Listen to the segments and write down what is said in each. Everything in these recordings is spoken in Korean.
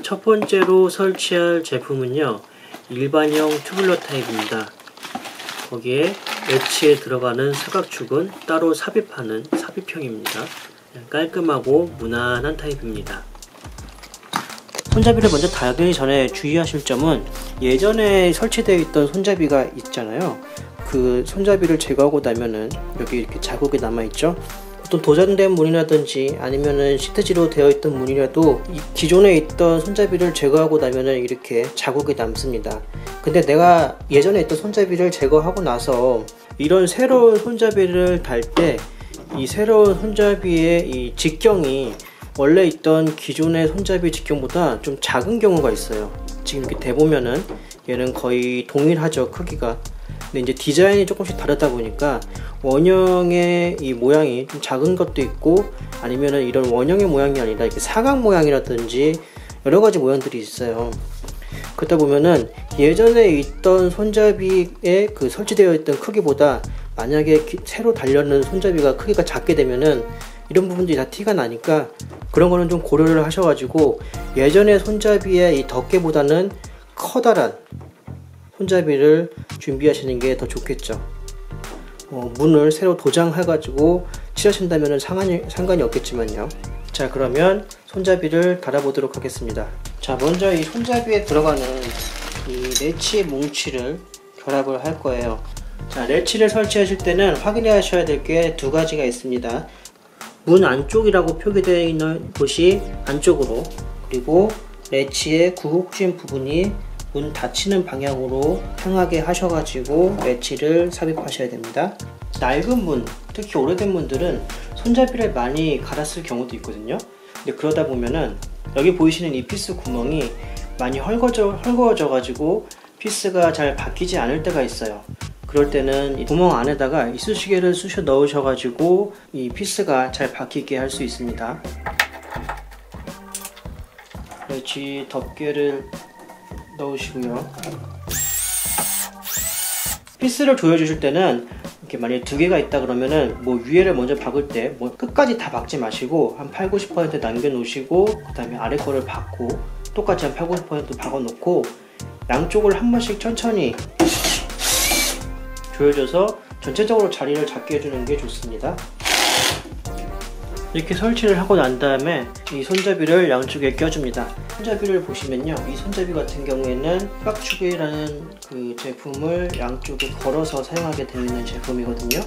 첫 번째로 설치할 제품은요, 일반형 튜블러 타입입니다. 거기에 엣지에 들어가는 사각축은 따로 삽입하는 삽입형입니다. 깔끔하고 무난한 타입입니다. 손잡이를 먼저 달기 전에 주의하실 점은, 예전에 설치되어 있던 손잡이가 있잖아요. 그 손잡이를 제거하고 나면은 여기 이렇게 자국이 남아있죠. 보통 도장된 문이라든지 아니면은 시트지로 되어 있던 문이라도 이 기존에 있던 손잡이를 제거하고 나면은 이렇게 자국이 남습니다. 근데 내가 예전에 있던 손잡이를 제거하고 나서 이런 새로운 손잡이를 달 때 이 새로운 손잡이의 이 직경이 원래 있던 기존의 손잡이 직경보다 좀 작은 경우가 있어요. 지금 이렇게 대보면은 얘는 거의 동일하죠, 크기가. 근데 이제 디자인이 조금씩 다르다 보니까 원형의 이 모양이 좀 작은 것도 있고, 아니면은 이런 원형의 모양이 아니라 이렇게 사각 모양이라든지 여러 가지 모양들이 있어요. 그러다 보면은 예전에 있던 손잡이에 그 설치되어 있던 크기보다 만약에 새로 달려는 손잡이가 크기가 작게 되면은 이런 부분들이 다 티가 나니까 그런 거는 좀 고려를 하셔가지고 예전의 손잡이의 이 덮개보다는 커다란 손잡이를 준비하시는 게 더 좋겠죠. 문을 새로 도장해가지고 칠하신다면 상관이 없겠지만요. 자, 그러면 손잡이를 달아보도록 하겠습니다. 자, 먼저 이 손잡이에 들어가는 이 레치 뭉치를 결합을 할 거예요. 자, 레치를 설치하실 때는 확인하셔야 될 게 두 가지가 있습니다. 문 안쪽이라고 표기되어 있는 곳이 안쪽으로, 그리고 레치의 구곡진 부분이 문 닫히는 방향으로 향하게 하셔가지고 레치를 삽입하셔야 됩니다. 낡은 문, 특히 오래된 문들은 손잡이를 많이 갈았을 경우도 있거든요. 근데 그러다 보면은 여기 보이시는 이 피스 구멍이 많이 헐거워져 가지고 피스가 잘 박히지 않을 때가 있어요. 그럴 때는 이 구멍 안에다가 이쑤시개를 쑤셔 넣으셔 가지고 이 피스가 잘 박히게 할 수 있습니다. 레치 덮개를 넣으시고요. 피스를 조여주실 때는 이렇게 만약에 두 개가 있다 그러면은 위에를 먼저 박을 때 끝까지 다 박지 마시고 한 80~90% 남겨 놓으시고 그 다음에 아래 거를 박고 똑같이 한 80~90% 박아 놓고 양쪽을 한 번씩 천천히 조여줘서 전체적으로 자리를 잡게 해주는 게 좋습니다. 이렇게 설치를 하고 난 다음에 이 손잡이를 양쪽에 껴줍니다. 손잡이를 보시면요, 이 손잡이 같은 경우에는 사각축이라는 그 제품을 양쪽에 걸어서 사용하게 되어 있는 제품이거든요.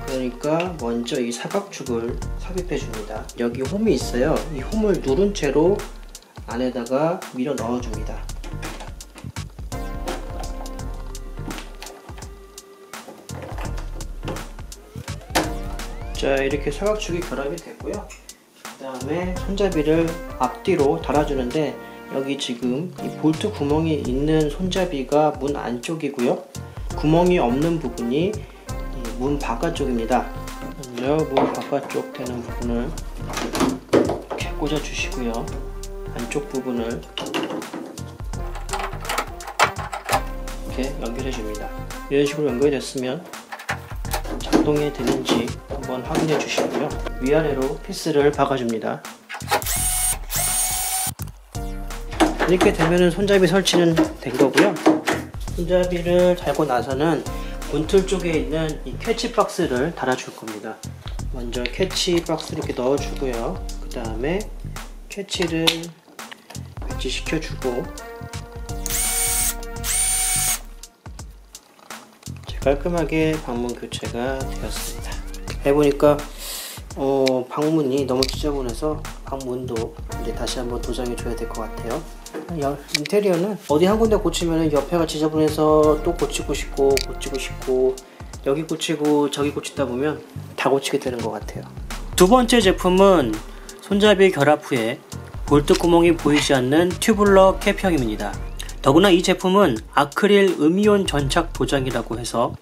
그러니까 먼저 이 사각축을 삽입해 줍니다. 여기 홈이 있어요. 이 홈을 누른 채로 안에다가 밀어 넣어 줍니다. 자, 이렇게 사각축이 결합이 됐고요. 그 다음에 손잡이를 앞뒤로 달아주는데, 여기 지금 이 볼트 구멍이 있는 손잡이가 문 안쪽이고요, 구멍이 없는 부분이 문 바깥쪽입니다. 먼저 문 바깥쪽 되는 부분을 이렇게 꽂아 주시고요, 안쪽 부분을 이렇게 연결해 줍니다. 이런 식으로 연결이 됐으면 작동이 되는지 한번 확인해 주시고요, 위아래로 피스를 박아줍니다. 이렇게 되면은 손잡이 설치는 된 거고요. 손잡이를 달고 나서는 문틀 쪽에 있는 이 캐치 박스를 달아줄 겁니다. 먼저 캐치 박스를 이렇게 넣어주고요. 그 다음에 캐치를 배치시켜주고, 깔끔하게 방문 교체가 되었습니다. 해보니까 방문이 너무 지저분해서 방문도 이제 다시 한번 도장해 줘야 될 것 같아요. 인테리어는 어디 한 군데 고치면 옆에가 지저분해서 또 고치고 싶고 여기 고치고 저기 고치다 보면 다 고치게 되는 것 같아요. 두 번째 제품은 손잡이 결합 후에 볼트 구멍이 보이지 않는 튜블러 캡형입니다. 더구나 이 제품은 아크릴 음이온 전착 도장이라고 해서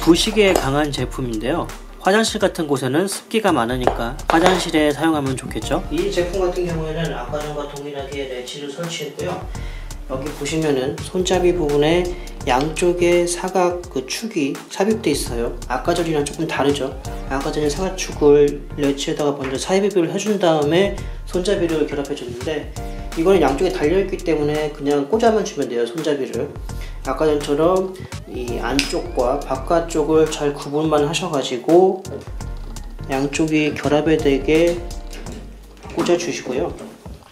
부식에 강한 제품인데요. 화장실 같은 곳에는 습기가 많으니까 화장실에 사용하면 좋겠죠. 이 제품 같은 경우에는 아까 전과 동일하게 레치를 설치했고요. 여기 보시면은 손잡이 부분에 양쪽에 사각 그 축이 삽입되어 있어요. 아까 전이랑 조금 다르죠. 아까 전에 사각축을 레치에다가 먼저 삽입을 해준 다음에 손잡이를 결합해 줬는데, 이거는 양쪽에 달려있기 때문에 그냥 꽂아만 주면 돼요, 손잡이를. 아까 전처럼 이 안쪽과 바깥쪽을 잘 구분만 하셔가지고 양쪽이 결합이 되게 꽂아 주시고요.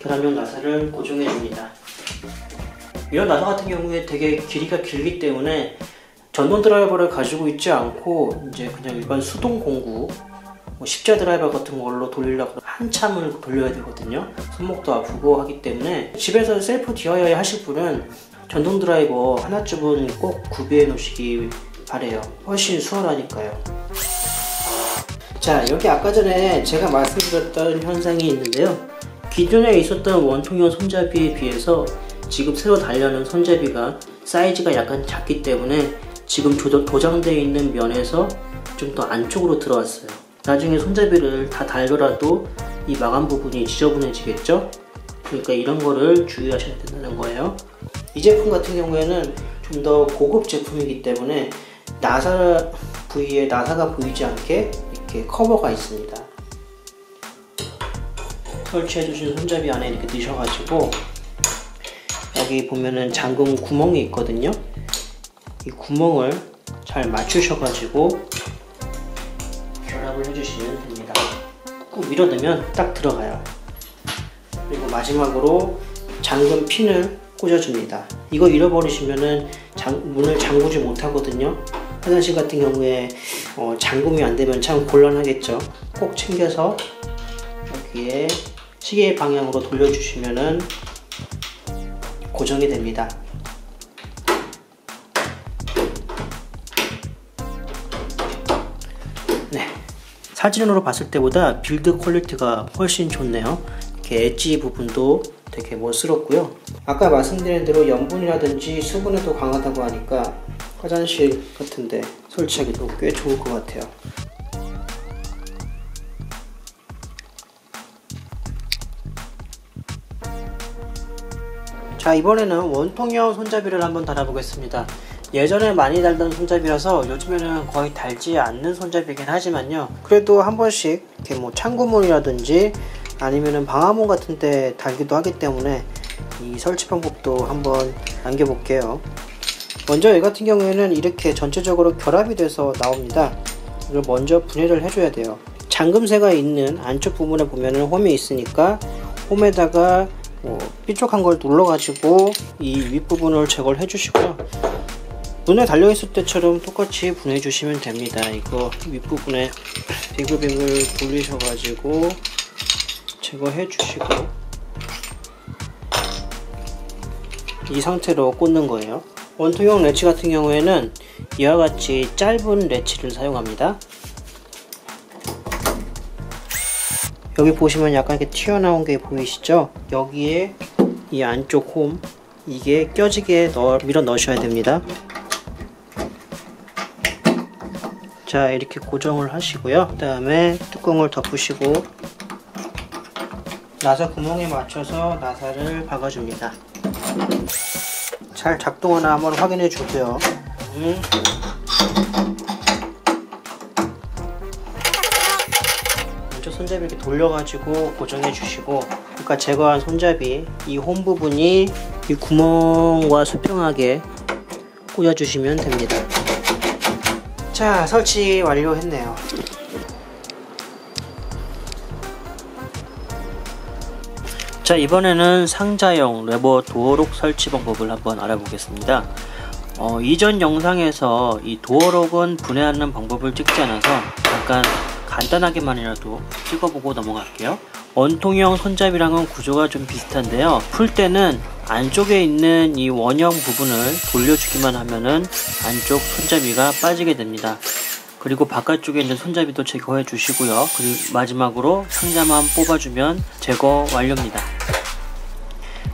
결합용 나사를 고정해 줍니다. 이런 나사 같은 경우에 되게 길이가 길기 때문에 전동 드라이버를 가지고 있지 않고 이제 그냥 일반 수동 공구 십자 드라이버 같은 걸로 돌리려고 한참을 돌려야 되거든요. 손목도 아프고 하기 때문에 집에서 셀프 DIY 하실 분은 전동 드라이버 하나쯤은 꼭 구비해 놓으시기 바래요. 훨씬 수월하니까요. 자, 여기 아까 전에 제가 말씀드렸던 현상이 있는데요. 기존에 있었던 원통형 손잡이에 비해서 지금 새로 달려는 손잡이가 사이즈가 약간 작기 때문에 지금 도장되어 있는 면에서 좀 더 안쪽으로 들어왔어요. 나중에 손잡이를 다 달더라도 이 마감 부분이 지저분해지겠죠? 그러니까 이런 거를 주의하셔야 된다는 거예요. 이 제품 같은 경우에는 좀 더 고급 제품이기 때문에 나사 부위에 나사가 보이지 않게 이렇게 커버가 있습니다. 설치해 주신 손잡이 안에 이렇게 넣으셔가지고 여기 보면은 잠금 구멍이 있거든요. 이 구멍을 잘 맞추셔가지고 결합을 해주시면 됩니다. 꾹 밀어넣으면 딱 들어가요. 그리고 마지막으로 잠금 핀을 꽂아줍니다. 이거 잃어버리시면은 문을 잠그지 못하거든요. 화장실 같은 경우에 잠금이 안되면 참 곤란하겠죠. 꼭 챙겨서 여기에 시계 방향으로 돌려주시면은 고정이 됩니다. 네, 사진으로 봤을 때보다 빌드 퀄리티가 훨씬 좋네요. 이렇게 엣지 부분도 되게 멋스럽고요. 아까 말씀드린 대로 염분이라든지 수분에도 강하다고 하니까 화장실 같은데 설치하기도 꽤 좋을 것 같아요. 자, 이번에는 원통형 손잡이를 한번 달아보겠습니다. 예전에 많이 달던 손잡이라서 요즘에는 거의 달지 않는 손잡이긴 하지만요, 그래도 한 번씩 이렇게 뭐 창구문이라든지 아니면은 방화문 같은 데 달기도 하기 때문에 이 설치 방법도 한번 남겨볼게요. 먼저 이 같은 경우에는 이렇게 전체적으로 결합이 돼서 나옵니다. 이걸 먼저 분해를 해줘야 돼요. 잠금쇠가 있는 안쪽 부분에 보면은 홈이 있으니까 홈에다가 삐쪽한 걸 눌러 가지고 이 윗부분을 제거를 해주시고요. 눈에 달려있을 때처럼 똑같이 분해해 주시면 됩니다. 이거 윗부분에 빙글빙글 돌리셔 가지고 제거해 주시고 이 상태로 꽂는 거예요. 원통형 레치 같은 경우에는 이와 같이 짧은 레치를 사용합니다. 여기 보시면 약간 이렇게 튀어나온 게 보이시죠? 여기에 이 안쪽 홈 이게 껴지게 밀어 넣으셔야 됩니다. 자, 이렇게 고정을 하시고요. 그 다음에 뚜껑을 덮으시고 나사 구멍에 맞춰서 나사를 박아줍니다. 잘 작동하나 한번 확인해 주고요. 먼저 손잡이 이렇게 돌려가지고 고정해 주시고, 아까 제거한 손잡이 이 홈 부분이 이 구멍과 수평하게 꽂아 주시면 됩니다. 자, 설치 완료했네요. 자, 이번에는 상자형 레버 도어록 설치 방법을 한번 알아보겠습니다. 이전 영상에서 이 도어록은 분해하는 방법을 찍지 않아서 잠깐 간단하게만이라도 찍어보고 넘어갈게요. 원통형 손잡이랑은 구조가 좀 비슷한데요, 풀 때는 안쪽에 있는 이 원형 부분을 돌려주기만 하면은 안쪽 손잡이가 빠지게 됩니다. 그리고 바깥쪽에 있는 손잡이도 제거해 주시고요. 그리고 마지막으로 상자만 뽑아주면 제거 완료입니다.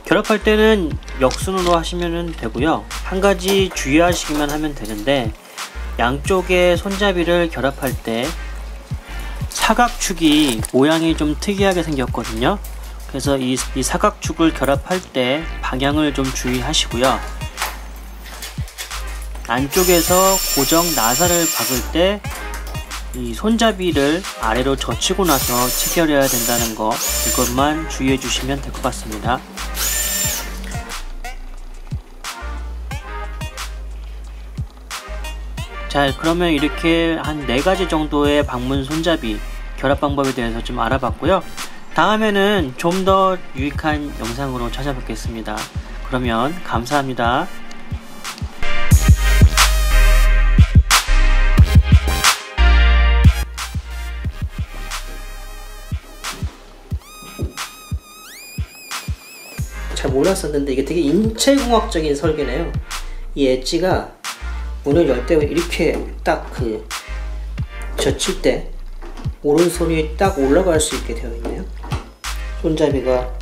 결합할 때는 역순으로 하시면 되고요. 한 가지 주의하시기만 하면 되는데, 양쪽의 손잡이를 결합할 때 사각축이 모양이 좀 특이하게 생겼거든요. 그래서 이 사각축을 결합할 때 방향을 좀 주의하시고요. 안쪽에서 고정 나사를 박을 때 이 손잡이를 아래로 젖히고 나서 체결해야 된다는 거, 이것만 주의해 주시면 될 것 같습니다. 자, 그러면 이렇게 한 4가지 정도의 방문 손잡이 결합 방법에 대해서 좀 알아봤고요. 다음에는 좀 더 유익한 영상으로 찾아뵙겠습니다. 그러면 감사합니다. 잘 몰랐었는데 이게 되게 인체공학적인 설계네요. 이 엣지가 문을 열 때 이렇게 딱 젖힐 때 오른손이 딱 올라갈 수 있게 되어 있네요. 손잡이가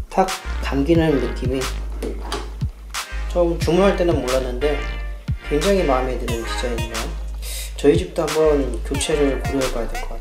탁 감기는 느낌이 좀 주문할 때는 몰랐는데 굉장히 마음에 드는 디자인이네요. 저희 집도 한번 교체를 고려해 봐야 될 것 같아요.